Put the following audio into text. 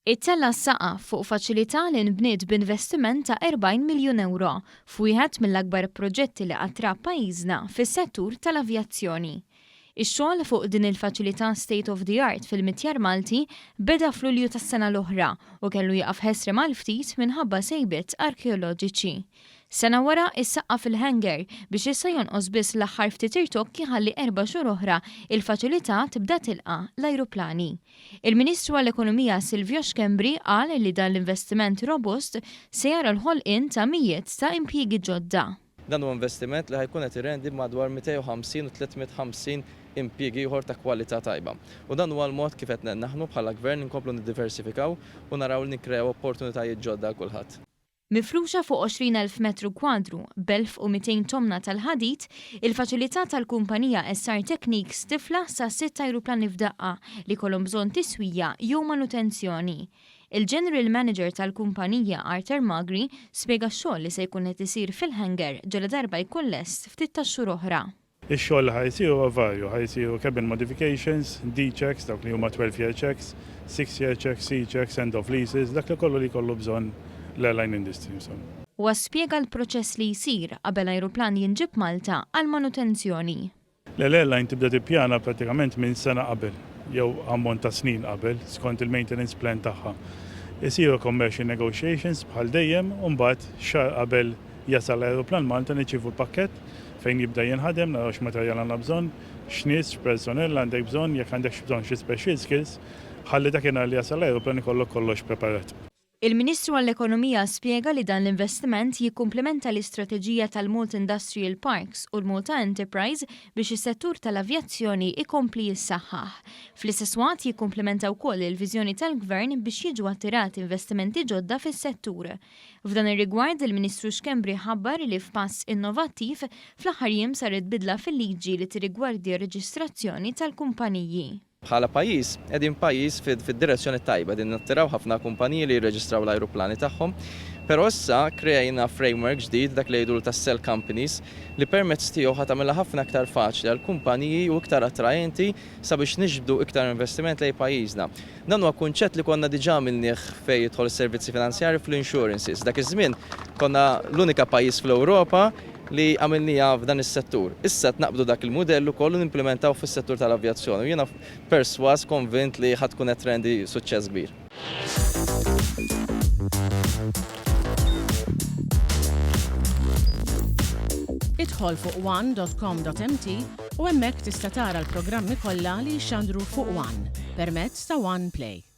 It-tella s-saqaf fuq faċilità li nbniet b'investiment ta' 40 miljun euro f'wieħed mill-akbar proġetti li qattrab pajjiżna fis-settur tal-avjazzjoni. Ix-xogħol fuq din il-faċilità state of the art fil-mitjar Malti beda f'Lulju tas-sena l-oħra u kellu jaqaf ħesri mal-ftit minħabba sejbiet arkeoloġiċi. Sena wara is-saqaf Il-Hangar biex issa jonqos biss l-aħħar ftit irtokki ħalli 4 xhur oħra il-faċilità tibda tilqa' l-ajruplani. Il-Ministru għall-Ekonomija Silvio Schembri qal li dan l-investiment robust se jara l-ħolqien ta' mijiet ta' impjiegi ġodda. Dan huwa investiment li ħajkun qed irendi madwar 250 u 350 impjiegi ieħor ta' kwalità tajba. U dan huwa l-mod kif qed naħnu bħala gvern inkomplu niddiversifikaw u naraw li nikkrew opportunitajiet ġodda għal kulħadd. Mifruxa fuq 20,000 metru kwadru b'1200 tonna tal-ħadid, il-faċilità tal-kumpanija SR Techniques tiflaħ sa' Sitt Ajruplani f'daqqa li kollhom bżonn tiswija jew manutenzjoni. Il-General Manager tal-kumpanija Arthur Magri spjega x-xogħol li se jkun qed isir fil-hangar ġala darba jkun lest ftit tax-xhur oħra. Ix-xogħol li ħajsiru varju, ħajsiru cabin modifications, D-checks, dawk li huma 12-year checks, 6-year checks, C-checks, end of leases, dak li kollu bżonn l-airline industry. U spjega l-proċess li jsir qabel ajruplan jinġib Malta għal manutenzjoni. L-airline tibda tippjana pratikament minn sena qabel, jew ammont ta' snin qabel, skont il-maintenance plan tagħha. Isiru commercial negotiations bħal dejjem u mbagħad xahar qabel jasal l-ajruplan Malta niċċievu pakkett fejn jibda jinħadem, naraw x'materjal għandna bżonn, x'nies, x'personell għandek bżonn, jekk għandek bżonn xi special skills, ħalli dakinhar li jasal l-ajruplan ikollok kollox preparat. Il-Ministru għall-Ekonomija spjega li dan l-investiment jikkumplementa l-istrateġija tal-Malta Industrial Parks u l-Malta Enterprise biex is-settur tal-avjazzjoni ikompli jissaħħaħ. Fl-istess waqt jikkumplementa wkoll il-viżjoni tal-Gvern biex jiġu attirati investimenti ġodda fis-settur. F'dan ir-rigward il-Ministru Schembri ħabbar li f'pass innovattiv fl-aħħar jiem saret bidla fil-liġi li tirrigwardja r-reġistrazzjoni tal-kumpaniji. Bħala pajjiż qegħdin pajjiż fid-direzzjoni tajba din nattiraw ħafna kumpaniji li jirreġistraw l-ajruplani tagħhom, però issa krejna framework ġdid dak li jgħidu tas-cell companies li permezz tiegħu ħadd tagħmilha ħafna aktar faċli għall kumpaniji u iktar attrajenti sabiex niġbdu iktar investiment lejn pajjiżna. Dan huwa kunċett li konna diġà minnih fejn jidħol is-servizzi finanzjarji fl-insurances. Dak iż-żmien konna l-unika pajjiż fl-Ewropa li għamilnija f'dan is-settur. Issa tnaqbdu dak il-modell ukoll nimplementaw fis-settur tal-avjazzjoni. Jiena perswas konvint li ħadd tkun qed trendi suċċess kbir. Idħol fuq one.com.mt u hemmhekk tista' tara l-programmi kollha li jxandru fuq One permezz ta' One Play.